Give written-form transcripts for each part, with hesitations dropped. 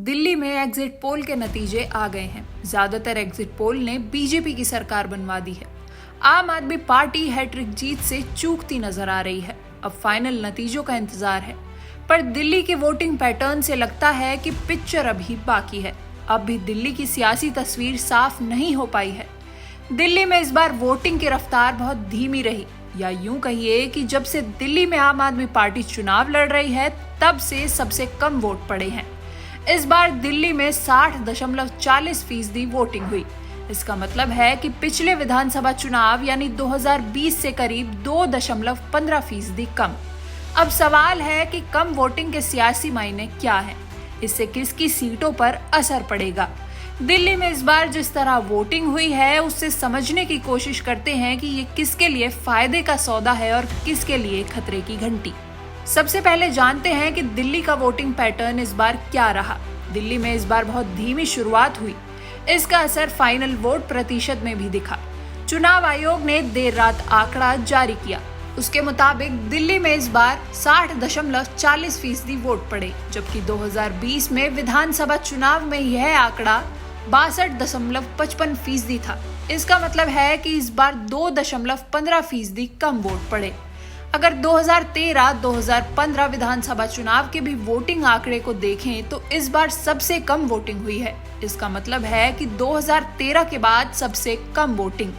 दिल्ली में exit poll के नतीजे आ गए हैं। ज्यादातर एग्जिट पोल ने बीजेपी की सरकार बनवा दी है। आम आदमी पार्टी हैट्रिक जीत से चूकती नजर आ रही है। अब फाइनल नतीजों का इंतजार है, पर दिल्ली के वोटिंग पैटर्न से लगता है कि पिक्चर अभी बाकी है। अब भी दिल्ली की सियासी तस्वीर साफ नहीं हो पाई है। दिल्ली में इस बार वोटिंग की रफ्तार बहुत धीमी रही, या यूं कहिए कि जब से दिल्ली में आम आदमी पार्टी चुनाव लड़ रही है तब से सबसे कम वोट पड़े हैं। इस बार दिल्ली में 60.40% वोटिंग हुई। इसका मतलब है कि पिछले विधानसभा चुनाव यानी 2020 से करीब 2.15% कम। अब सवाल है कि कम वोटिंग के सियासी मायने क्या हैं? इससे किसकी सीटों पर असर पड़ेगा? दिल्ली में इस बार जिस तरह वोटिंग हुई है उससे समझने की कोशिश करते हैं कि ये किसके लिए फायदे का सौदा है और किसके लिए खतरे की घंटी। सबसे पहले जानते हैं कि दिल्ली का वोटिंग पैटर्न इस बार क्या रहा। दिल्ली में इस बार बहुत धीमी शुरुआत हुई। इसका असर फाइनल वोट प्रतिशत में भी दिखा। चुनाव आयोग ने देर रात आंकड़ा जारी किया। उसके मुताबिक दिल्ली में इस बार 60.40% वोट पड़े, जबकि 2020 में विधानसभा चुनाव में यह आंकड़ा 62.55% था। इसका मतलब है कि इस बार 2.15% कम वोट पड़े। अगर 2013-2015 विधानसभा चुनाव के भी वोटिंग आंकड़े को देखें तो इस बार सबसे कम वोटिंग हुई है। इसका मतलब है कि 2013 के बाद सबसे कम वोटिंग।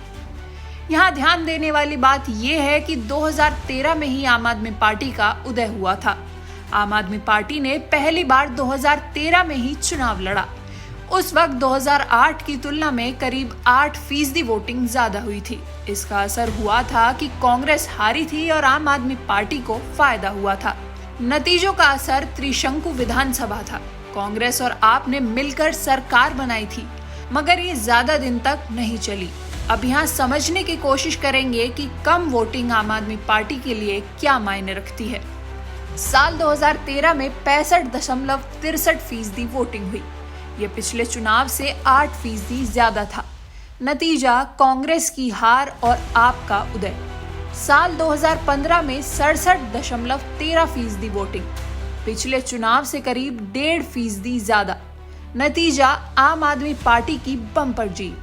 यहाँ ध्यान देने वाली बात यह है कि 2013 में ही आम आदमी पार्टी का उदय हुआ था। आम आदमी पार्टी ने पहली बार 2013 में ही चुनाव लड़ा। उस वक्त 2008 की तुलना में करीब 8% वोटिंग ज्यादा हुई थी। इसका असर हुआ था कि कांग्रेस हारी थी और आम आदमी पार्टी को फायदा हुआ था। नतीजों का असर त्रिशंकु विधानसभा था। कांग्रेस और आप ने मिलकर सरकार बनाई थी, मगर ये ज्यादा दिन तक नहीं चली। अब यहाँ समझने की कोशिश करेंगे कि कम वोटिंग आम आदमी पार्टी के लिए क्या मायने रखती है। साल 2013 में 65.63% वोटिंग हुई। ये पिछले चुनाव से 8% ज्यादा था। नतीजा कांग्रेस की हार और आप का उदय। साल 2015 में 67.13% वोटिंग, पिछले चुनाव से करीब 1.5% ज्यादा। नतीजा आम आदमी पार्टी की बम्पर जीत।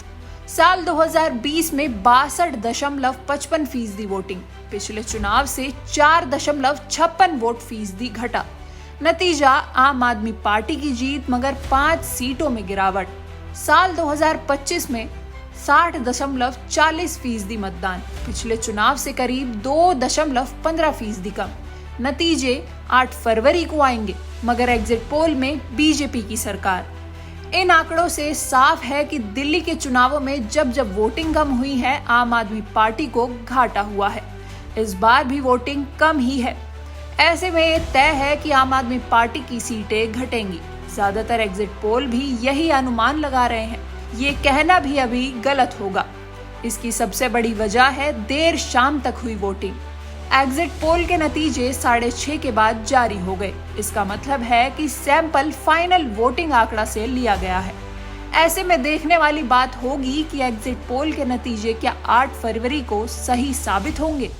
साल 2020 में 62.55% वोटिंग, पिछले चुनाव से 4.56 वोट फीसदी घटा। नतीजा आम आदमी पार्टी की जीत, मगर 5 सीटों में गिरावट। साल 2025 में 60.40% मतदान, पिछले चुनाव से करीब 2.15% कम। नतीजे 8 फरवरी को आएंगे, मगर एग्जिट पोल में बीजेपी की सरकार। इन आंकड़ों से साफ है कि दिल्ली के चुनावों में जब वोटिंग कम हुई है, आम आदमी पार्टी को घाटा हुआ है। इस बार भी वोटिंग कम ही है। ऐसे में ये तय है कि आम आदमी पार्टी की सीटें घटेंगी। ज्यादातर एग्जिट पोल भी यही अनुमान लगा रहे हैं। ये कहना भी अभी गलत होगा। इसकी सबसे बड़ी वजह है देर शाम तक हुई वोटिंग। एग्जिट पोल के नतीजे 6:30 के बाद जारी हो गए। इसका मतलब है कि सैंपल फाइनल वोटिंग आंकड़ा से लिया गया है। ऐसे में देखने वाली बात होगी कि एग्जिट पोल के नतीजे क्या 8 फरवरी को सही साबित होंगे।